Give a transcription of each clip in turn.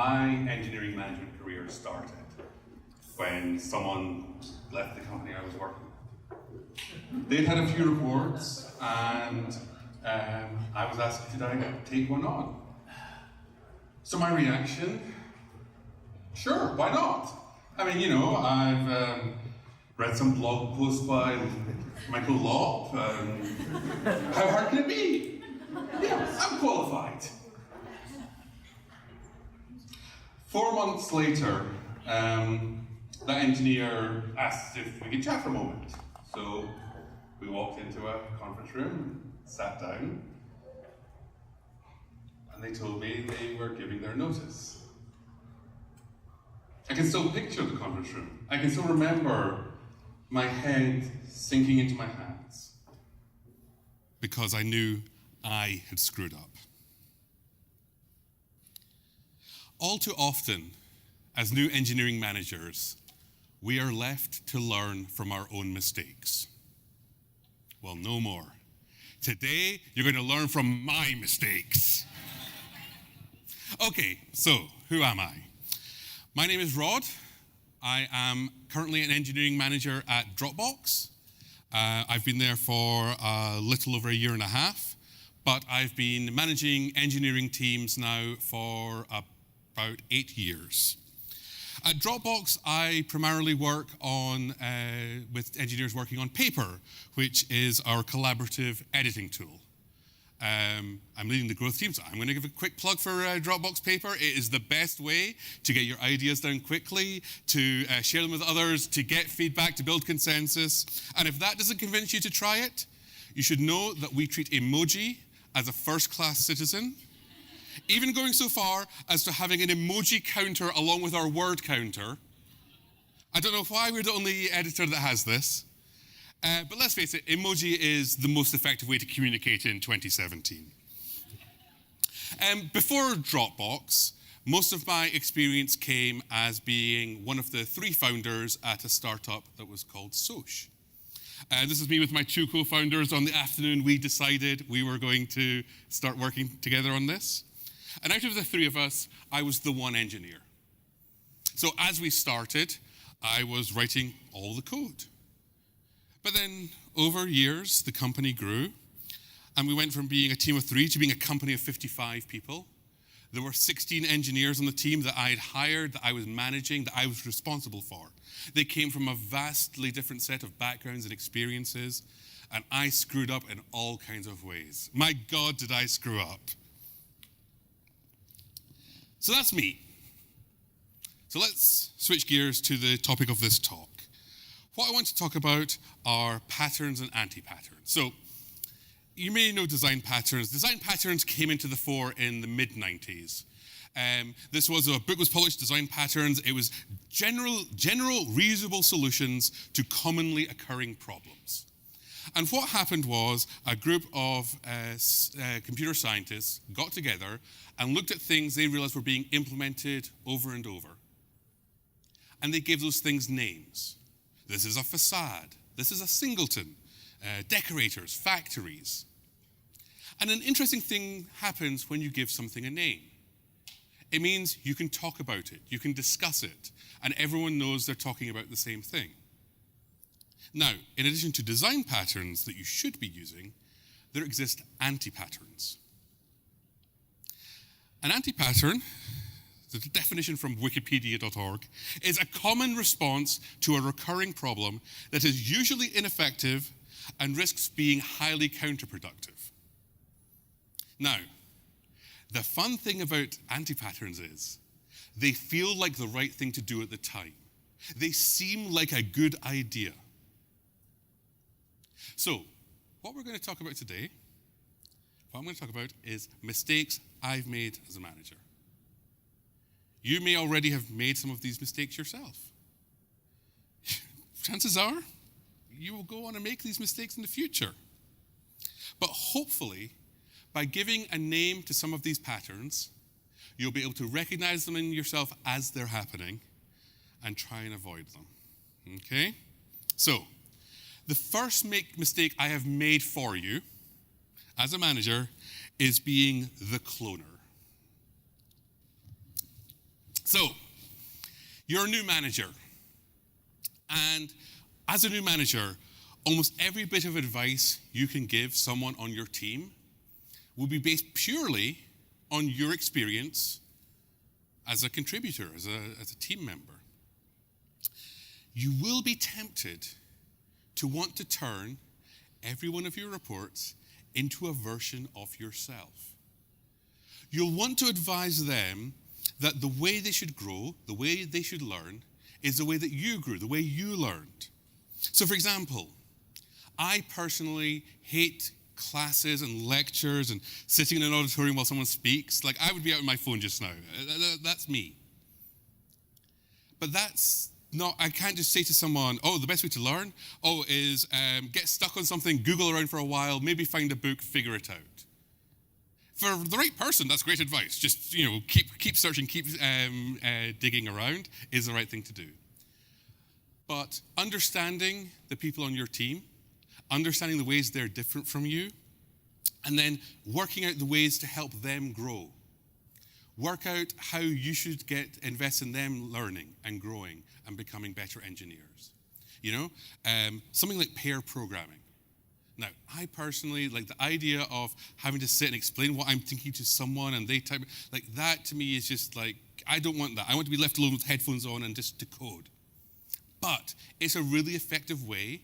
my engineering management career started when someone left the company I was working with. They'd had a few reports, and I was asked, did I take one on? So my reaction, sure, why not? I mean, you know, I've read some blog posts by Michael Lopp. How hard can it be? Yeah, I'm qualified. 4 months later, that engineer asked if we could chat for a moment. So we walked into a conference room, sat down, and they told me they were giving their notice. I can still picture the conference room. I can still remember my head sinking into my hands, because I knew I had screwed up. All too often, as new engineering managers, we are left to learn from our own mistakes. Well, no more. Today, you're going to learn from my mistakes. Okay, so who am I? My name is Rod. I am currently an engineering manager at Dropbox. I've been there for a little over a year and a half, but I've been managing engineering teams now for about 8 years. At Dropbox, I primarily work on with engineers working on Paper, which is our collaborative editing tool. I'm leading the growth team, so I'm going to give a quick plug for Dropbox Paper. It is the best way to get your ideas down quickly, to share them with others, to get feedback, to build consensus. And if that doesn't convince you to try it, you should know that we treat emoji as a first-class citizen, even going so far as to having an emoji counter along with our word counter. I don't know why we're the only editor that has this. But let's face it, emoji is the most effective way to communicate in 2017. Before Dropbox, most of my experience came as being one of the 3 founders at a startup that was called Sosh. This is me with my 2 co-founders. On the afternoon, we decided we were going to start working together on this. And out of the 3 of us, I was the one engineer. So as we started, I was writing all the code. But then, over years, the company grew, and we went from being a team of 3 to being a company of 55 people. There were 16 engineers on the team that I had hired, that I was managing, that I was responsible for. They came from a vastly different set of backgrounds and experiences, and I screwed up in all kinds of ways. My God, did I screw up. So that's me. So let's switch gears to the topic of this talk. What I want to talk about are patterns and anti-patterns. So you may know design patterns. Design patterns came into the fore in the mid-90s. This was a book was published, Design Patterns. It was general reusable solutions to commonly occurring problems. And what happened was a group of computer scientists got together and looked at things they realized were being implemented over and over. And they gave those things names. This is a facade. This is a singleton. Decorators, factories. And an interesting thing happens when you give something a name. It means you can talk about it, you can discuss it, and everyone knows they're talking about the same thing. Now, in addition to design patterns that you should be using, there exist anti-patterns. An anti-pattern, the definition from wikipedia.org, is a common response to a recurring problem that is usually ineffective and risks being highly counterproductive. Now, the fun thing about anti-patterns is they feel like the right thing to do at the time. They seem like a good idea. So, what we're going to talk about today, what I'm going to talk about is mistakes I've made as a manager. You may already have made some of these mistakes yourself. Chances are, you will go on and make these mistakes in the future. But hopefully, by giving a name to some of these patterns, you'll be able to recognize them in yourself as they're happening and try and avoid them. Okay? So, the first mistake I have made for you as a manager is being the cloner. So, you're a new manager. And as a new manager, almost every bit of advice you can give someone on your team will be based purely on your experience as a contributor, as a team member. You will be tempted to want to turn every one of your reports into a version of yourself. You'll want to advise them that the way they should grow, the way they should learn, is the way that you grew, the way you learned. So for example, I personally hate classes and lectures and sitting in an auditorium while someone speaks. Like, I would be out on my phone just now. That's me. But that's not, I can't just say to someone, the best way to learn, is get stuck on something, Google around for a while, maybe find a book, figure it out. For the right person, that's great advice. Just, keep searching, keep digging around is the right thing to do. But understanding the people on your team, understanding the ways they're different from you, and then working out the ways to help them grow. Work out how you should invest in them learning and growing and becoming better engineers. Something like pair programming. Now, I personally, like the idea of having to sit and explain what I'm thinking to someone and they type, like that to me is just like, I don't want that. I want to be left alone with headphones on and just to code. But it's a really effective way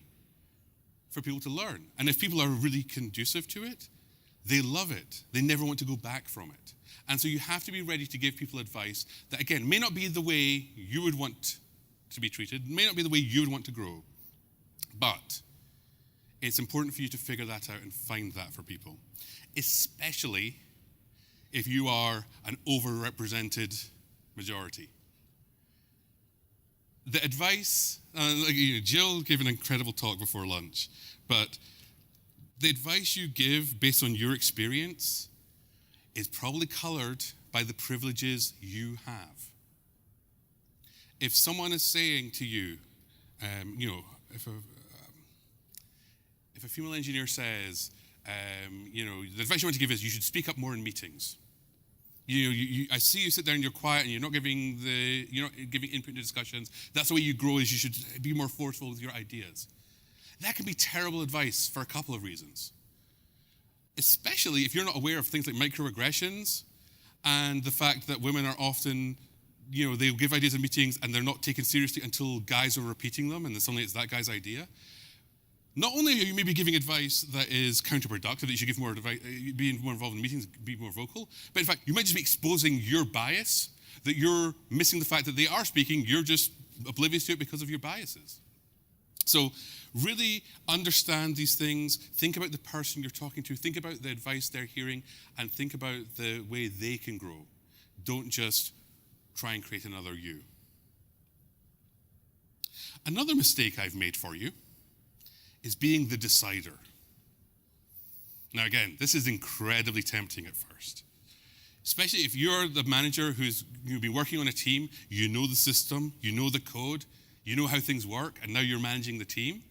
for people to learn. And if people are really conducive to it, they love it. They never want to go back from it. And so you have to be ready to give people advice that, again, may not be the way you would want to be treated, may not be the way you would want to grow, but it's important for you to figure that out and find that for people, especially if you are an overrepresented majority. The advice, Jill gave an incredible talk before lunch, but the advice you give based on your experience is probably colored by the privileges you have. If someone is saying to you, if a female engineer says, the advice you want to give is you should speak up more in meetings. I see you sit there and you're quiet and you're not giving input into discussions. That's the way you grow, is you should be more forceful with your ideas. That can be terrible advice for a couple of reasons. Especially if you're not aware of things like microaggressions and the fact that women are often, they'll give ideas in meetings and they're not taken seriously until guys are repeating them and then suddenly it's that guy's idea. Not only are you maybe giving advice that is counterproductive, that you should give more advice, be more involved in meetings, be more vocal, but in fact, you might just be exposing your bias, that you're missing the fact that they are speaking, you're just oblivious to it because of your biases. So really understand these things, think about the person you're talking to, think about the advice they're hearing, and think about the way they can grow. Don't just try and create another you. Another mistake I've made for you is being the decider. Now again, this is incredibly tempting at first. Especially if you're the manager who's been working on a team, you know the system, you know the code, you know how things work, and now you're managing the team.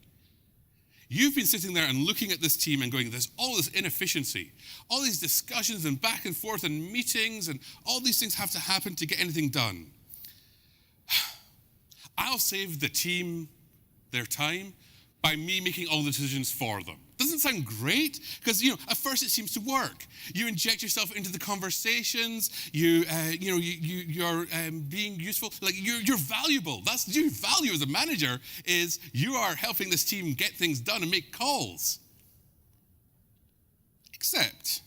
You've been sitting there and looking at this team and going, there's all this inefficiency, all these discussions and back and forth and meetings, and all these things have to happen to get anything done. I'll save the team their time by me making all the decisions for them. Doesn't sound great? Because, at first it seems to work. You inject yourself into the conversations, you're being useful, like you're valuable. That's your value as a manager, is you are helping this team get things done and make calls. Except,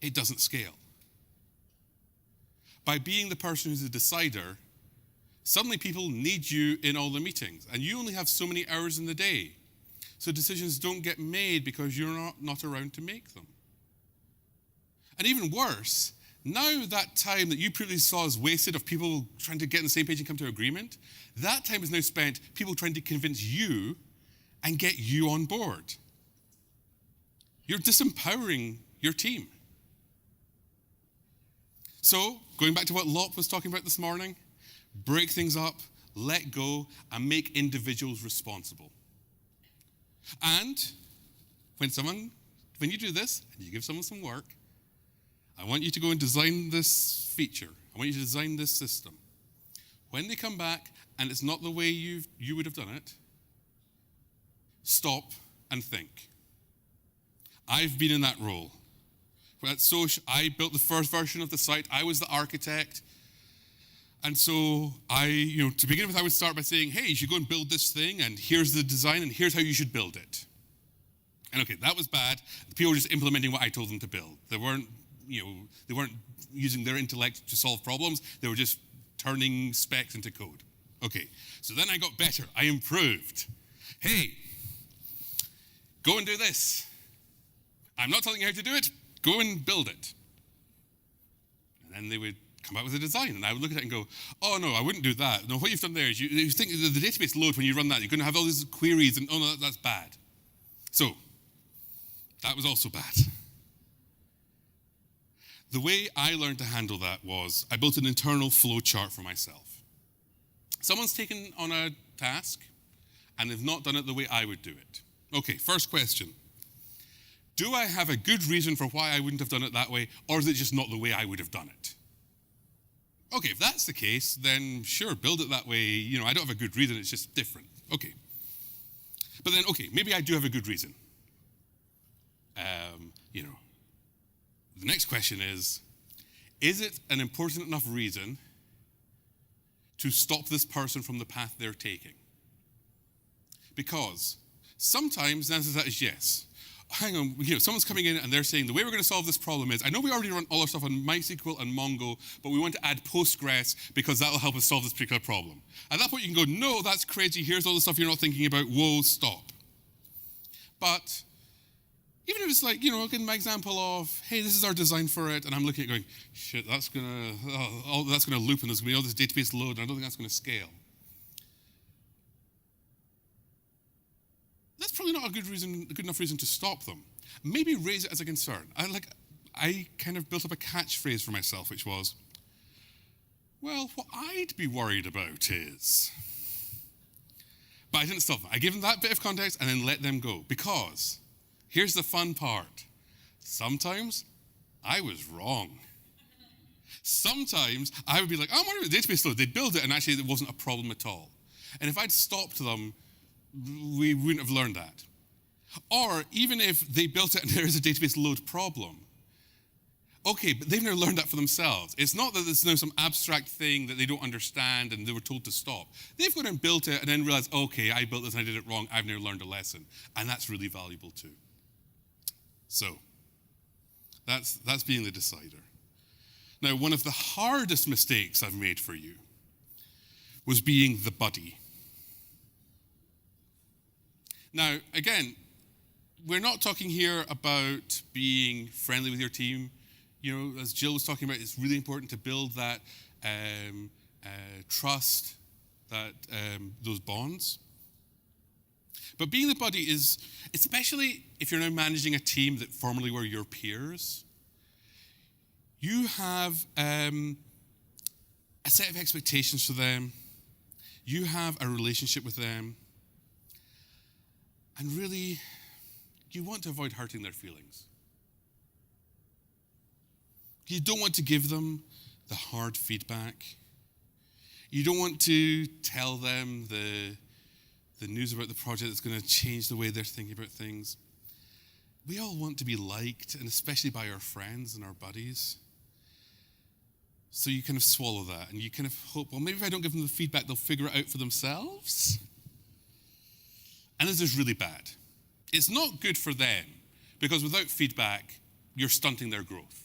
it doesn't scale. By being the person who's a decider, suddenly people need you in all the meetings, and you only have so many hours in the day. So decisions don't get made because you're not around to make them. And even worse, now that time that you previously saw as wasted of people trying to get on the same page and come to an agreement, that time is now spent people trying to convince you and get you on board. You're disempowering your team. So, going back to what Lot was talking about this morning, break things up, let go, and make individuals responsible. And when you do this, and you give someone some work, I want you to go and design this feature. I want you to design this system. When they come back and it's not the way you would have done it, stop and think. I've been in that role. At Sosh, I built the first version of the site. I was the architect. And so to begin with, I would start by saying, hey, you should go and build this thing, and here's the design, and here's how you should build it. And okay, that was bad. The people were just implementing what I told them to build. They weren't using their intellect to solve problems. They were just turning specs into code. Okay, so then I got better. I improved. Hey, go and do this. I'm not telling you how to do it. Go and build it. And then they would come out with a design, and I would look at it and go, oh, no, I wouldn't do that. No, what you've done there is you think the database load when you run that, you're going to have all these queries, and oh, no, that's bad. So that was also bad. The way I learned to handle that was I built an internal flow chart for myself. Someone's taken on a task, and they've not done it the way I would do it. Okay, first question. Do I have a good reason for why I wouldn't have done it that way, or is it just not the way I would have done it? Okay, if that's the case, then sure, build it that way. I don't have a good reason, it's just different. Okay. But then, okay, maybe I do have a good reason. The next question is it an important enough reason to stop this person from the path they're taking? Because sometimes the answer to that is yes. Hang on, someone's coming in and they're saying the way we're going to solve this problem is, I know we already run all our stuff on MySQL and Mongo, but we want to add Postgres because that'll help us solve this particular problem. At that point you can go, no, that's crazy, here's all the stuff you're not thinking about, whoa, stop. But even if it's like, in my example of, hey, this is our design for it, and I'm looking at it going, shit, that's going to loop, and there's going to be all this database load, and I don't think that's going to scale. That's probably not a good enough reason to stop them. Maybe raise it as a concern. I kind of built up a catchphrase for myself, which was, well, what I'd be worried about is... But I didn't stop them. I gave them that bit of context and then let them go. Because here's the fun part. Sometimes I was wrong. Sometimes I would be like, oh, I'm worried about the database load. They'd build it, and actually it wasn't a problem at all. And if I'd stopped them, we wouldn't have learned that. Or even if they built it and there is a database load problem, okay, but they've never learned that for themselves. It's not that there's now some abstract thing that they don't understand and they were told to stop. They've gone and built it and then realized, okay, I built this and I did it wrong. I've never learned a lesson. And that's really valuable too. So, that's being the decider. Now, one of the hardest mistakes I've made for you was being the buddy. Now, again, we're not talking here about being friendly with your team. As Jill was talking about, it's really important to build that trust, that those bonds. But being the buddy is, especially if you're now managing a team that formerly were your peers, you have a set of expectations for them. You have a relationship with them. And really, you want to avoid hurting their feelings. You don't want to give them the hard feedback. You don't want to tell them the news about the project that's going to change the way they're thinking about things. We all want to be liked, and especially by our friends and our buddies. So you kind of swallow that, and you kind of hope, well, maybe if I don't give them the feedback, they'll figure it out for themselves. And this is really bad. It's not good for them, because without feedback, you're stunting their growth.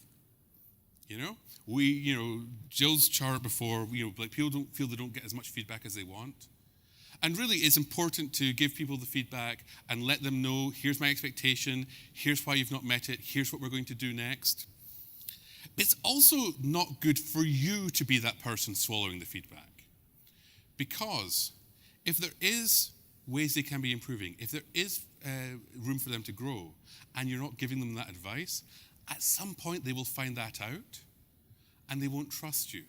Jill's chart before, people don't feel they don't get as much feedback as they want. And really, it's important to give people the feedback and let them know, here's my expectation, here's why you've not met it, here's what we're going to do next. It's also not good for you to be that person swallowing the feedback. Because if there is ways they can be improving, if there is room for them to grow, and you're not giving them that advice, at some point they will find that out, and they won't trust you.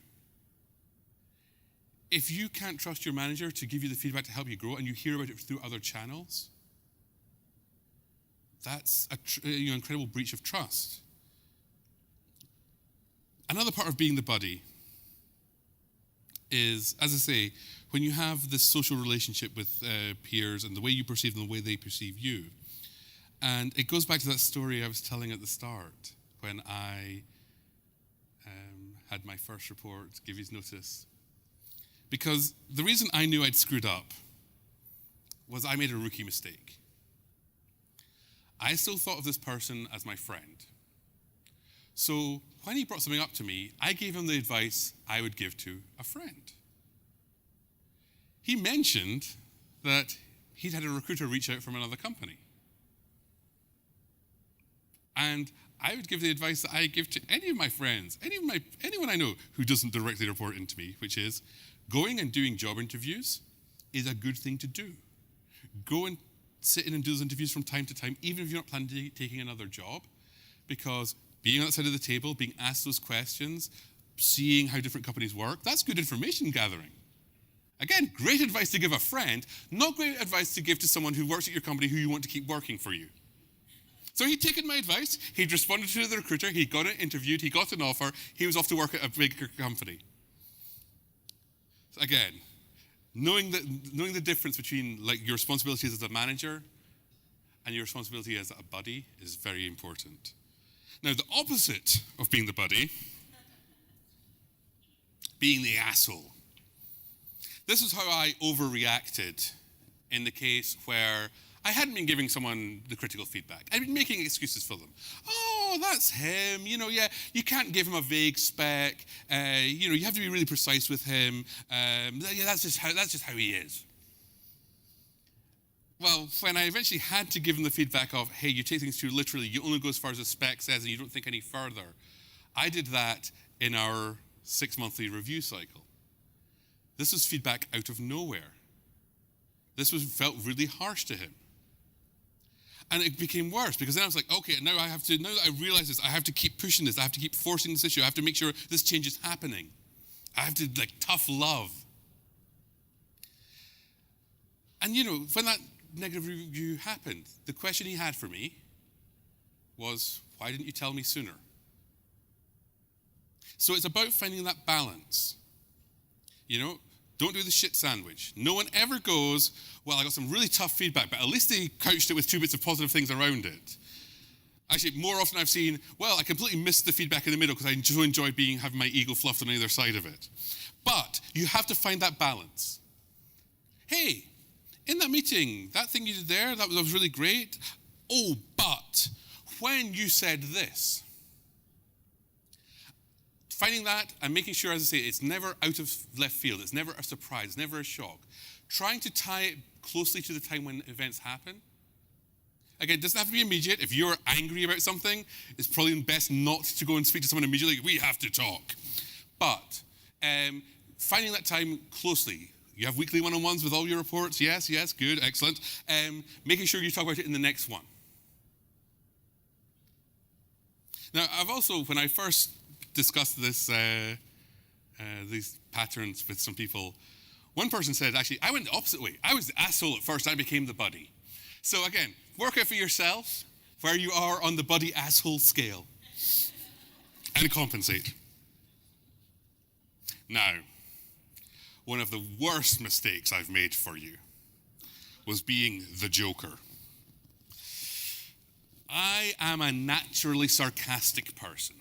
If you can't trust your manager to give you the feedback to help you grow, and you hear about it through other channels, that's an incredible breach of trust. Another part of being the buddy is, as I say, when you have this social relationship with peers and the way you perceive them, the way they perceive you. And it goes back to that story I was telling at the start when I had my first report, give his notice. Because the reason I knew I'd screwed up was I made a rookie mistake. I still thought of this person as my friend. So when he brought something up to me, I gave him the advice I would give to a friend. He mentioned that he'd had a recruiter reach out from another company. And I would give the advice that I give to any of my friends, anyone I know who doesn't directly report into me, which is going and doing job interviews is a good thing to do. Go and sit in and do those interviews from time to time, even if you're not planning to taking another job, because being on that side of the table, being asked those questions, seeing how different companies work, that's good information gathering. Again, great advice to give a friend, not great advice to give to someone who works at your company who you want to keep working for you. So he'd taken my advice, he'd responded to the recruiter, he got it interviewed, he got an offer, he was off to work at a bigger company. So again, knowing the difference between like your responsibilities as a manager and your responsibility as a buddy is very important. Now, the opposite of being the buddy, being the asshole. This is how I overreacted in the case where I hadn't been giving someone the critical feedback. I'd been making excuses for them. Oh, that's him. Yeah, you can't give him a vague spec. You have to be really precise with him. That's just how he is. Well, when I eventually had to give him the feedback of, hey, you take things too literally, you only go as far as the spec says and you don't think any further, I did that in our 6-monthly review cycle. This was feedback out of nowhere. This felt really harsh to him. And it became worse because then I was like, okay, now that I realize this, I have to keep pushing this. I have to keep forcing this issue. I have to make sure this change is happening. I have to, tough love. And when that negative review happened, the question he had for me was, why didn't you tell me sooner? So it's about finding that balance. Don't do the shit sandwich. No one ever goes, well, I got some really tough feedback, but at least they couched it with 2 bits of positive things around it. Actually, more often I've seen, well, I completely missed the feedback in the middle because I so enjoyed having my ego fluffed on either side of it. But you have to find that balance. Hey, in that meeting, that thing you did there, that was really great. Oh, but when you said this, finding that and making sure, as I say, it's never out of left field. It's never a surprise. It's never a shock. Trying to tie it closely to the time when events happen. Again, it doesn't have to be immediate. If you're angry about something, it's probably best not to go and speak to someone immediately. We have to talk. But finding that time closely. You have weekly one-on-ones with all your reports? Yes, good, excellent. Making sure you talk about it in the next one. Now, I've also, when I first discussed these patterns with some people, one person said, actually, I went the opposite way. I was the asshole at first, I became the buddy. So again, work out for yourself where you are on the buddy-asshole scale and compensate. Now, one of the worst mistakes I've made for you was being the joker. I am a naturally sarcastic person.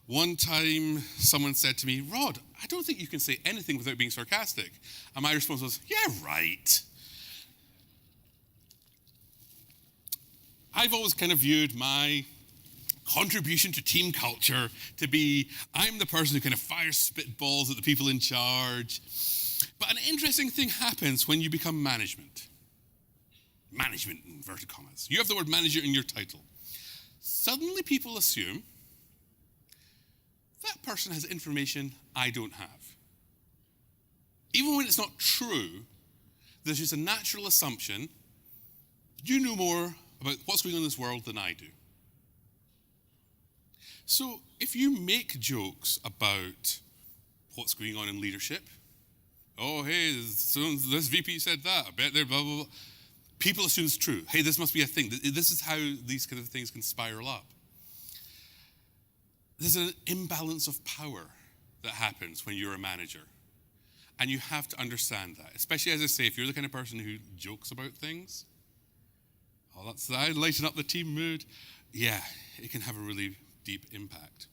One time, someone said to me, Rod, I don't think you can say anything without being sarcastic. And my response was, yeah, right. I've always kind of viewed my contribution to team culture to be, I'm the person who kind of fires spitballs at the people in charge. But an interesting thing happens when you become management. Management, in inverted commas. You have the word manager in your title. Suddenly people assume that person has information I don't have. Even when it's not true, there's just a natural assumption you know more about what's going on in this world than I do. So if you make jokes about what's going on in leadership, oh, hey, this VP said that, I bet they're blah, blah, blah. People assume it's true. Hey, this must be a thing. This is how these kind of things can spiral up. There's an imbalance of power that happens when you're a manager. And you have to understand that, especially, as I say, if you're the kind of person who jokes about things, oh, that's that, lighten up the team mood. Yeah, it can have a really deep impact.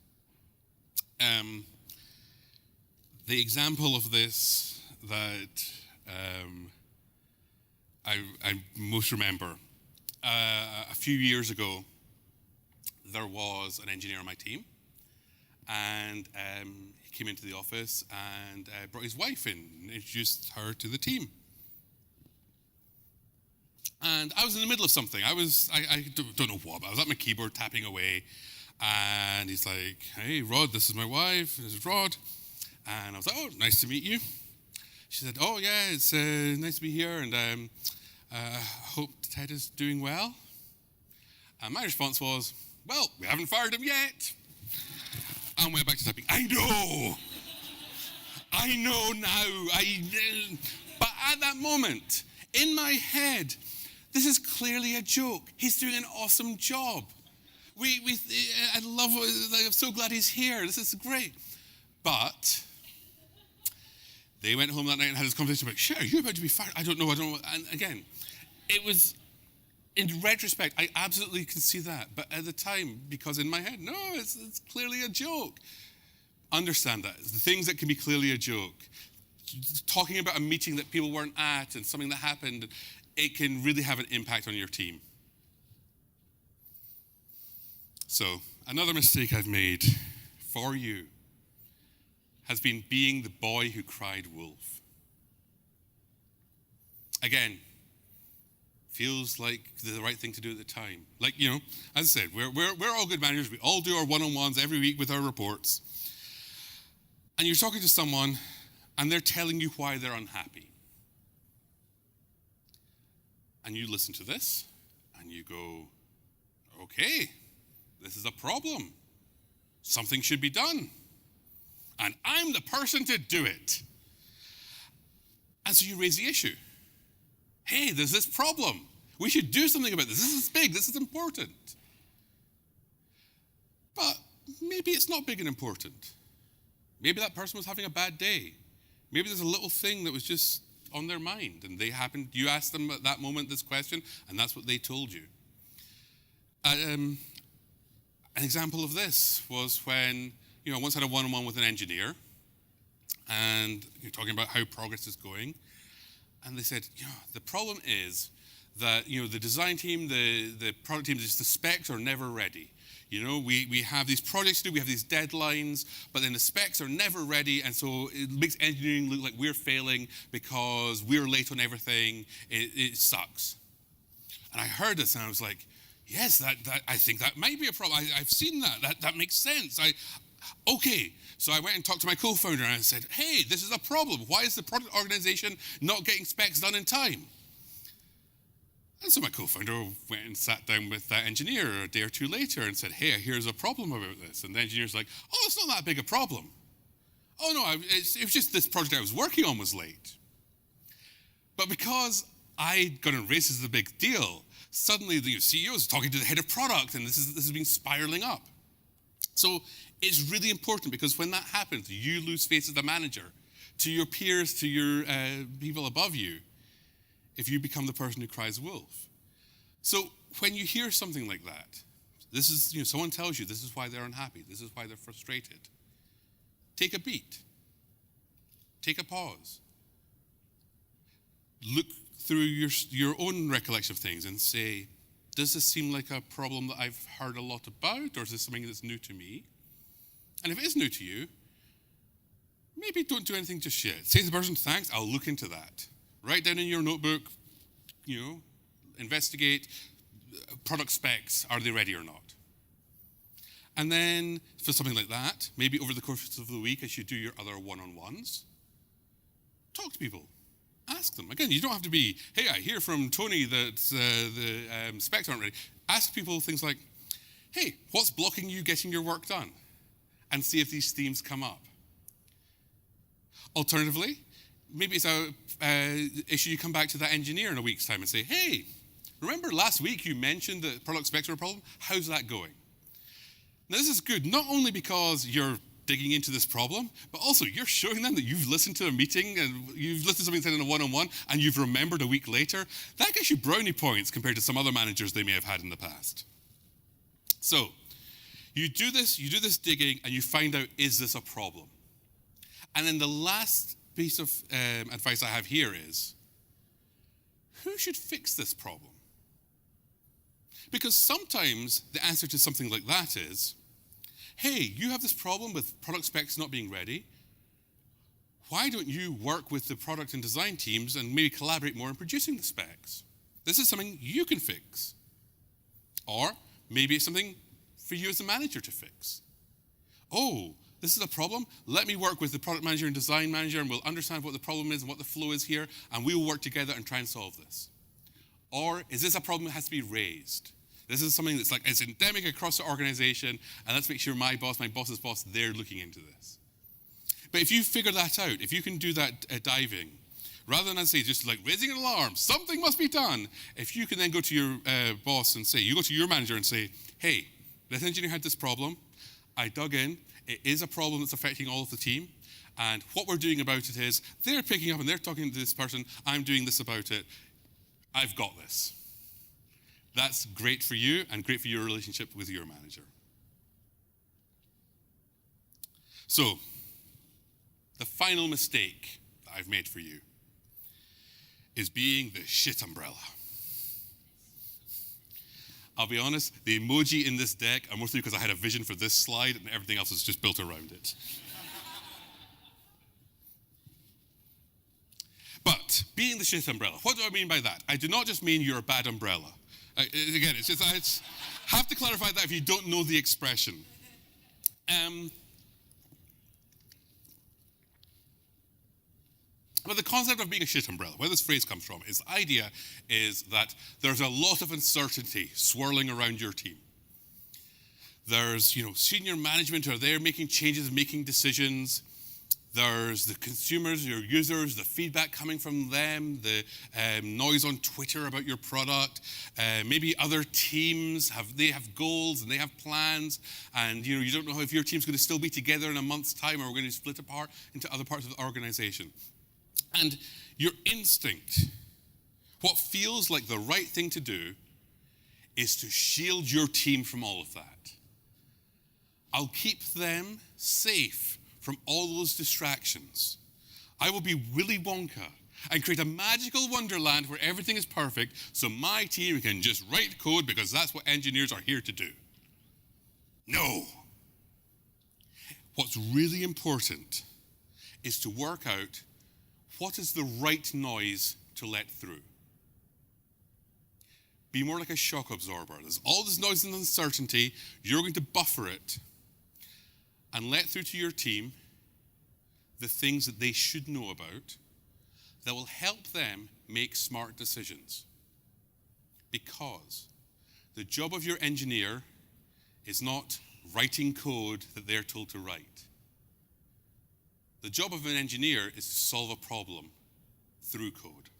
The example of this that I most remember, a few years ago, there was an engineer on my team, and he came into the office and brought his wife in and introduced her to the team. And I was in the middle of something. I don't know what, but I was at my keyboard tapping away, and he's like, "Hey, Rod, this is my wife. This is Rod." And I was like, "Oh, nice to meet you." She said, "Oh, yeah, it's nice to be here, and hope Ted is doing well." And my response was, "Well, we haven't fired him yet." And went back to typing. I know now. But at that moment, in my head, this is clearly a joke. He's doing an awesome job. I love it. I'm so glad he's here. This is great. But they went home that night and had this conversation about, "Sure, you're about to be fired." I don't know. And again, it was, in retrospect, I absolutely can see that. But at the time, because in my head, no, it's clearly a joke. Understand that. The things that can be clearly a joke. Talking about a meeting that people weren't at and something that happened, it can really have an impact on your team. So, another mistake I've made for you has been being the boy who cried wolf. Again, feels like the right thing to do at the time. Like, as I said, we're all good managers. We all do our one-on-ones every week with our reports. And you're talking to someone, and they're telling you why they're unhappy. And you listen to this, and you go, "Okay, this is a problem. Something should be done. And I'm the person to do it." And so you raise the issue. "Hey, there's this problem. We should do something about this. This is big. This is important." But maybe it's not big and important. Maybe that person was having a bad day. Maybe there's a little thing that was just on their mind, and you asked them at that moment this question, and that's what they told you. An example of this was when, I once had a one-on-one with an engineer, and you're talking about how progress is going. And they said, the problem is that, the design team, the product team, just the specs are never ready. We have these projects to do, we have these deadlines, but then the specs are never ready, and so it makes engineering look like we're failing because we're late on everything. It sucks. And I heard this, and I was like, yes, that I think that might be a problem. I've seen that. That makes sense. Okay. So I went and talked to my co-founder, and I said, "Hey, this is a problem. Why is the product organization not getting specs done in time?" And so my co-founder went and sat down with that engineer a day or two later and said, "Hey, here's a problem about this." And the engineer's like, "Oh, it's not that big a problem. Oh, no, it was just this project I was working on was late." But because I'd gone and raised this as a big deal, suddenly the CEO is talking to the head of product, and this has been spiraling up. So it's really important, because when that happens, you lose face as the manager to your peers, to your people above you, if you become the person who cries wolf. So when you hear something like that, this is, someone tells you this is why they're unhappy, this is why they're frustrated. Take a beat. Take a pause. Look through your own recollection of things and say, does this seem like a problem that I've heard a lot about, or is this something that's new to me? And if it is new to you, maybe don't do anything just yet. Say to the person, "Thanks, I'll look into that." Write down in your notebook, investigate product specs, are they ready or not? And then for something like that, maybe over the course of the week, as you do your other one-on-ones, talk to people. Ask them. Again, you don't have to be, "Hey, I hear from Tony that the specs aren't ready." Ask people things like, "Hey, what's blocking you getting your work done?" And see if these themes come up. Alternatively, maybe it's a issue you come back to that engineer in a week's time and say, "Hey, remember last week you mentioned that product specs are a problem? How's that going?" Now, this is good, not only because you're digging into this problem, but also you're showing them that you've listened to a meeting and you've listened to something said in a one-on-one and you've remembered a week later. That gets you brownie points compared to some other managers they may have had in the past. So you do this digging and you find out, is this a problem? And then the last piece of advice I have here is, who should fix this problem? Because sometimes the answer to something like that is, hey, you have this problem with product specs not being ready. Why don't you work with the product and design teams and maybe collaborate more in producing the specs? This is something you can fix. Or maybe it's something for you as a manager to fix. Oh, this is a problem. Let me work with the product manager and design manager and we'll understand what the problem is and what the flow is here and we will work together and try and solve this. Or is this a problem that has to be raised? This is something that's like, it's endemic across the organization, and let's make sure my boss's boss, they're looking into this. But if you figure that out, if you can do that diving, rather than, say, just like raising an alarm, something must be done, if you can then go to your boss and say, you go to your manager and say, hey, this engineer had this problem, I dug in, it is a problem that's affecting all of the team, and what we're doing about it is, they're picking up and they're talking to this person, I'm doing this about it, I've got this. That's great for you and great for your relationship with your manager. So, the final mistake that I've made for you is being the shit umbrella. I'll be honest, the emoji in this deck are mostly because I had a vision for this slide and everything else is just built around it. But being the shit umbrella, what do I mean by that? I do not just mean you're a bad umbrella. Again, it's just, I have to clarify that if you don't know the expression. But the concept of being a shit umbrella, where this phrase comes from, is the idea is that there's a lot of uncertainty swirling around your team. There's, senior management are there making changes, making decisions. There's the consumers, your users, the feedback coming from them, the noise on Twitter about your product. Maybe other teams have goals and they have plans, and you don't know if your team's going to still be together in a month's time or we're going to split apart into other parts of the organization. And your instinct, what feels like the right thing to do, is to shield your team from all of that. I'll keep them safe from all those distractions. I will be Willy Wonka and create a magical wonderland where everything is perfect so my team can just write code because that's what engineers are here to do. No. What's really important is to work out what is the right noise to let through. Be more like a shock absorber. There's all this noise and uncertainty. You're going to buffer it and let through to your team the things that they should know about that will help them make smart decisions. Because the job of your engineer is not writing code that they're told to write. The job of an engineer is to solve a problem through code.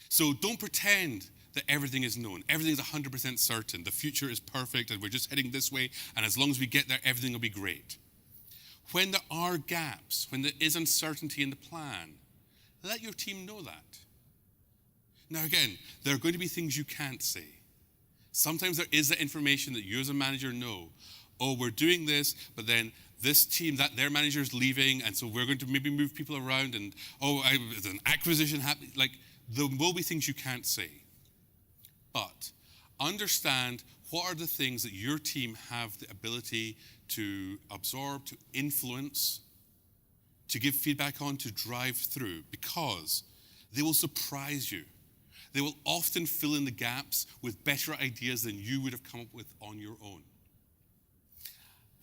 So don't pretend that everything is known. Everything is 100% certain. The future is perfect and we're just heading this way, and as long as we get there, everything will be great. When there are gaps, when there is uncertainty in the plan, let your team know that. Now again, there are going to be things you can't say. Sometimes there is that information that you as a manager know. Oh, we're doing this, but then this team, their manager is leaving, and so we're going to maybe move people around, and there's an acquisition happening. Like, there will be things you can't say. But understand what are the things that your team have the ability to absorb, to influence, to give feedback on, to drive through, because they will surprise you. They will often fill in the gaps with better ideas than you would have come up with on your own.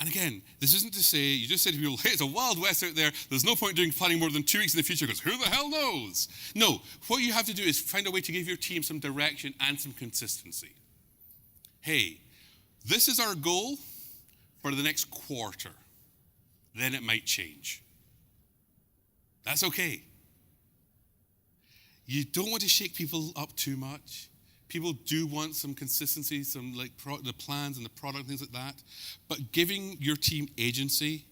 And again, this isn't to say, you just say to people, hey, it's a wild west out there. There's no point doing planning more than 2 weeks in the future because who the hell knows? No, what you have to do is find a way to give your team some direction and some consistency. Hey, this is our goal for the next quarter. Then it might change. That's okay. You don't want to shake people up too much. People do want some consistency, some like the plans and the product, things like that. But giving your team agency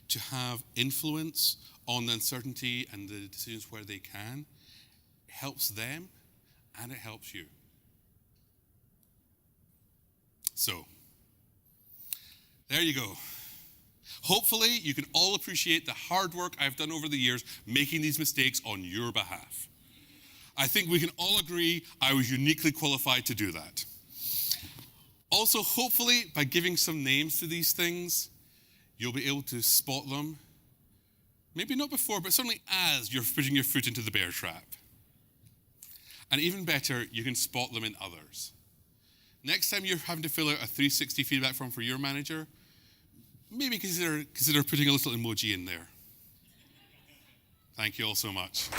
to have influence on the uncertainty and the decisions where they can helps them and it helps you. So, there you go. Hopefully, you can all appreciate the hard work I've done over the years making these mistakes on your behalf. I think we can all agree I was uniquely qualified to do that. Also, hopefully, by giving some names to these things, you'll be able to spot them. Maybe not before, but certainly as you're putting your foot into the bear trap. And even better, you can spot them in others. Next time you're having to fill out a 360 feedback form for your manager, maybe consider putting a little emoji in there. Thank you all so much.